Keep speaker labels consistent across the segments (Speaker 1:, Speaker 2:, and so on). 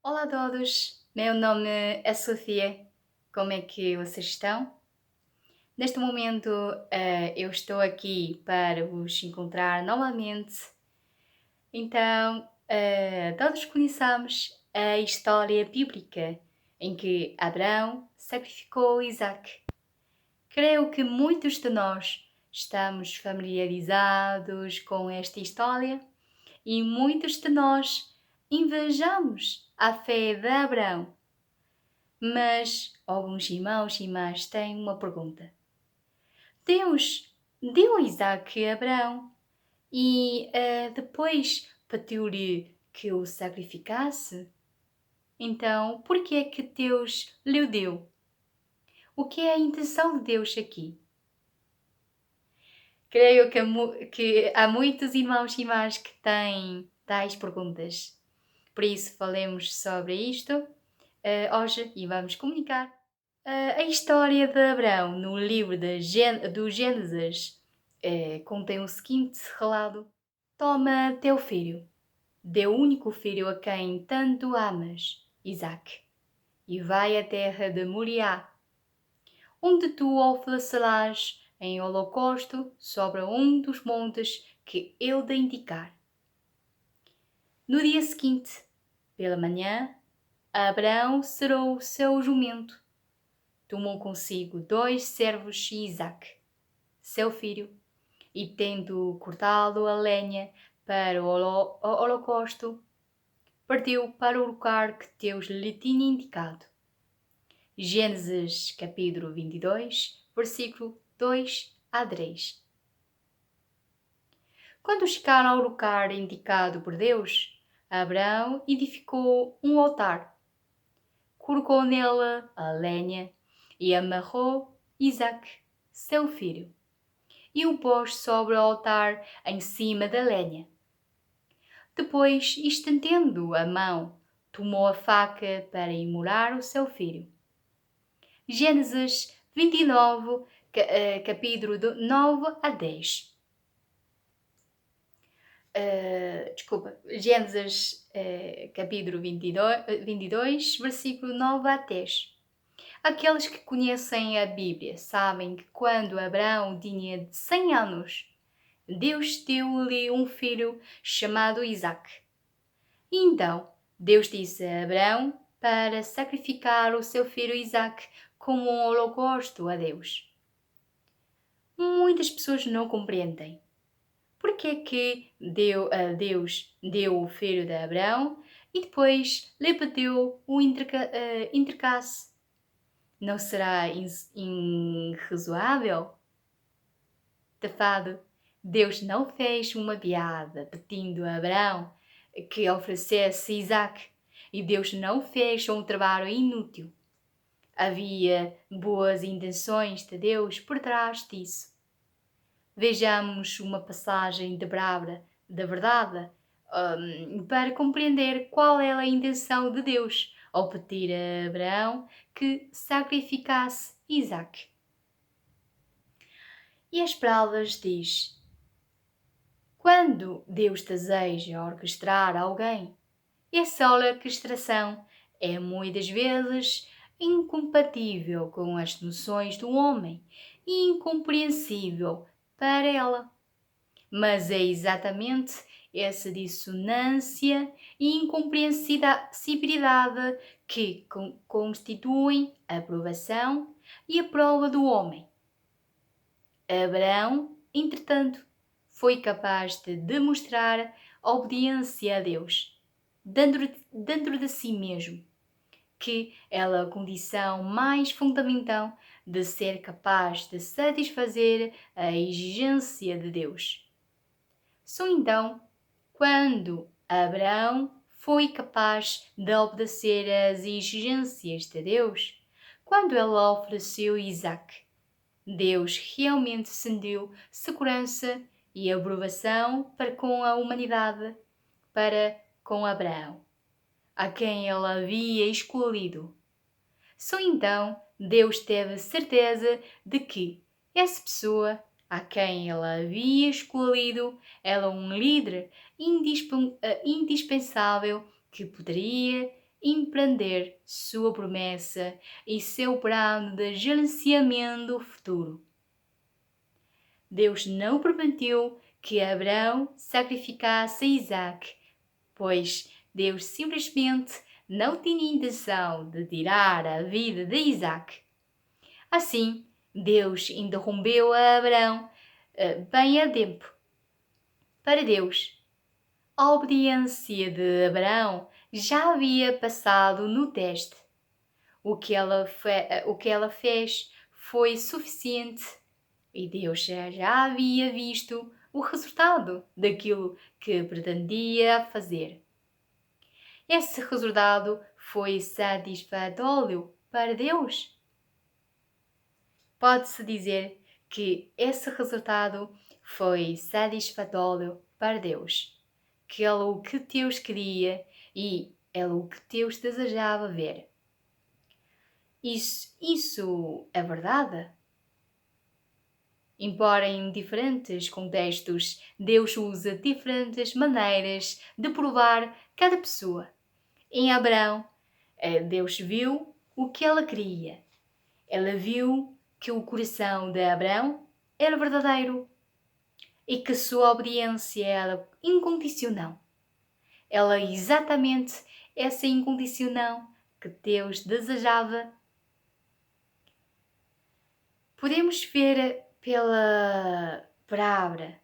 Speaker 1: Olá a todos, meu nome é Sofia. Como é que vocês estão? Neste momento, eu estou aqui para vos encontrar novamente. Então, todos conhecemos a história bíblica em que Abraão sacrificou Isaac. Creio que muitos de nós estamos familiarizados com esta história e muitos de nós invejamos a fé de Abraão. Mas alguns irmãos e irmãs têm uma pergunta. Deus deu a Isaac a Abraão e depois pediu-lhe que o sacrificasse? Então, por que é que Deus lhe o deu? O que é a intenção de Deus aqui? Creio que há muitos irmãos e irmãs que têm tais perguntas. Por isso, falemos sobre isto hoje e vamos comunicar. A história de Abraão no livro do Gênesis contém o seguinte relato: Toma teu filho, teu único filho a quem tanto amas, Isaque, e vai à terra de Moriá, onde tu o oferecerás em holocausto sobre um dos montes que eu te indicar. No dia seguinte, pela manhã, Abraão cerou o seu jumento, tomou consigo 2 servos e Isaque, seu filho, e tendo cortado a lenha para o holocausto, partiu para o lugar que Deus lhe tinha indicado. Gênesis capítulo 22, versículo 2 a 3. Quando chegaram ao lugar indicado por Deus, Abraão edificou um altar, colocou nele a lenha e amarrou Isaque, seu filho, e o pôs sobre o altar em cima da lenha. Depois, estendendo a mão, tomou a faca para imolar o seu filho. Gênesis 29, capítulo 9 a 10. Gênesis capítulo 22, versículo 9 a 10. Aqueles que conhecem a Bíblia sabem que quando Abraão tinha 100 anos, Deus deu-lhe um filho chamado Isaque. E então, Deus disse a Abraão para sacrificar o seu filho Isaque como um holocausto a Deus. Muitas pessoas não compreendem. Por que é que Deus deu o filho de Abraão e depois lhe pediu o intercasse? Não será irrazoável? De fato, Deus não fez uma piada pedindo a Abraão que oferecesse Isaque, e Deus não fez um trabalho inútil. Havia boas intenções de Deus por trás disso. Vejamos uma passagem de palavra da verdade para compreender qual é a intenção de Deus ao pedir a Abraão que sacrificasse Isaque. E as palavras diz: quando Deus deseja orquestrar alguém, essa orquestração é muitas vezes incompatível com as noções do homem e incompreensível para ela. Mas é exatamente essa dissonância e incompreensibilidade que constituem a aprovação e a prova do homem. Abraão, entretanto, foi capaz de demonstrar obediência a Deus, dentro de si mesmo, que é a condição mais fundamental de ser capaz de satisfazer a exigência de Deus. Só então, quando Abraão foi capaz de obedecer às exigências de Deus, quando ele ofereceu Isaque, Deus realmente sentiu segurança e aprovação para com a humanidade, para com Abraão, a quem ele havia escolhido. Só então Deus teve certeza de que essa pessoa a quem ele havia escolhido era um líder indispensável que poderia empreender sua promessa e seu plano de gerenciamento futuro. Deus não permitiu que Abraão sacrificasse Isaac, pois Deus simplesmente não tinha intenção de tirar a vida de Isaac. Assim, Deus interrompeu a Abraão bem a tempo. Para Deus, a obediência de Abraão já havia passado no teste. O que ela fez foi suficiente e Deus já havia visto o resultado daquilo que pretendia fazer. Esse resultado foi satisfatório para Deus. Pode-se dizer que esse resultado foi satisfatório para Deus, que era o que Deus queria e era o que Deus desejava ver. Isso é verdade? Embora em diferentes contextos, Deus usa diferentes maneiras de provar cada pessoa. Em Abraão, Deus viu o que ela queria. Ela viu que o coração de Abraão era verdadeiro e que sua obediência era incondicional. Ela é exatamente essa incondicional que Deus desejava. Podemos ver pela palavra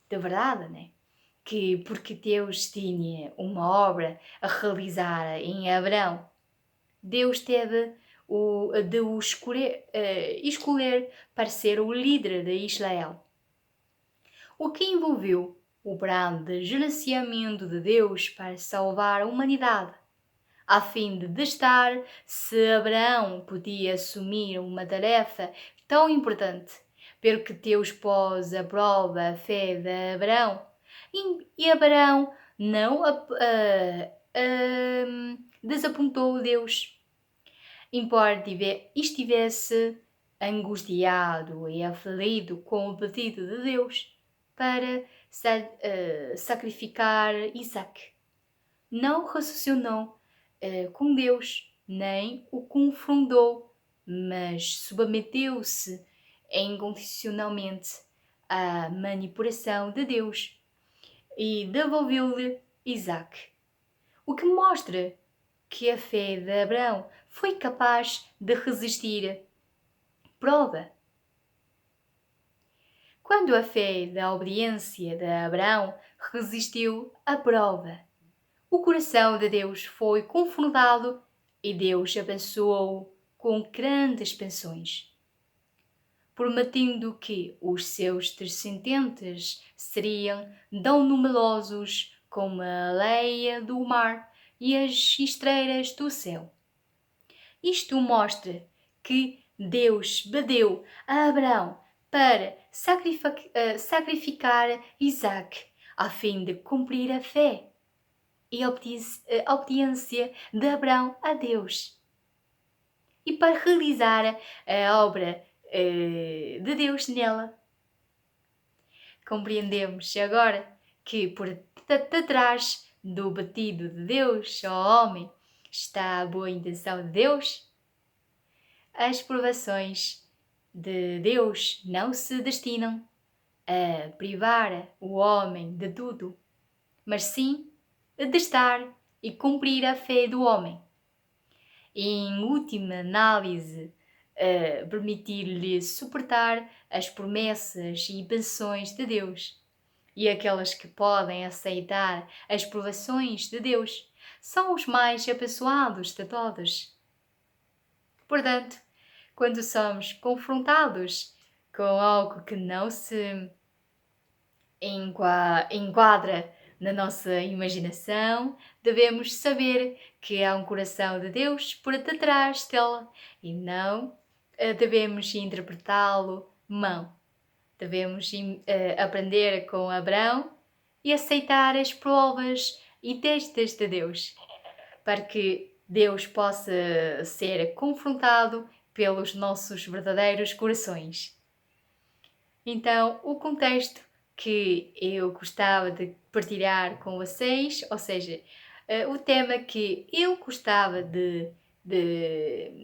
Speaker 1: da verdade, né? Que porque Deus tinha uma obra a realizar em Abraão, Deus teve de o escolher para ser o líder de Israel. O que envolveu o plano de gerenciamento de Deus para salvar a humanidade, a fim de testar se Abraão podia assumir uma tarefa tão importante, pelo que Deus pôs à prova a fé de Abraão. E Abraão não desapontou Deus. Embora estivesse angustiado e aflito com o pedido de Deus para sacrificar Isaac, não raciocinou com Deus, nem o confrontou, mas submeteu-se incondicionalmente à manipulação de Deus e devolveu-lhe Isaac. O que mostra que a fé de Abraão foi capaz de resistir prova. Quando a fé da obediência de Abraão resistiu à prova, o coração de Deus foi confrontado e Deus abençoou-o com grandes bênçãos, prometendo que os seus descendentes seriam tão numerosos como a areia do mar e as estrelas do céu. Isto mostra que Deus pediu a Abraão para sacrificar Isaac, a fim de cumprir a fé e a obediência de Abraão a Deus, e para realizar a obra de Deus nela. Compreendemos agora que por detrás do pedido de Deus ao homem está a boa intenção de Deus. As provações de Deus não se destinam a privar o homem de tudo, mas sim a testar e cumprir a fé do homem. E, em última análise, permitir-lhe suportar as promessas e bênçãos de Deus. E aqueles que podem aceitar as provações de Deus são os mais abençoados de todos. Portanto, quando somos confrontados com algo que não se enquadra na nossa imaginação, devemos saber que há um coração de Deus por detrás dela e não devemos interpretá-lo mal. Devemos aprender com Abraão e aceitar as provas e testes de Deus, para que Deus possa ser confrontado pelos nossos verdadeiros corações. Então, o contexto que eu gostava de partilhar com vocês, ou seja, o tema que eu gostava de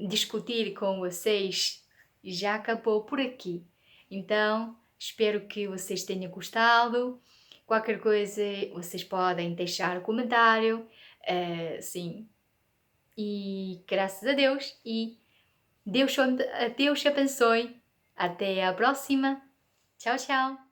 Speaker 1: discutir com vocês já acabou por aqui. Então, espero que vocês tenham gostado. Qualquer coisa, vocês podem deixar um comentário. Sim. E graças a Deus. E Deus te abençoe. Até a próxima. Tchau, tchau.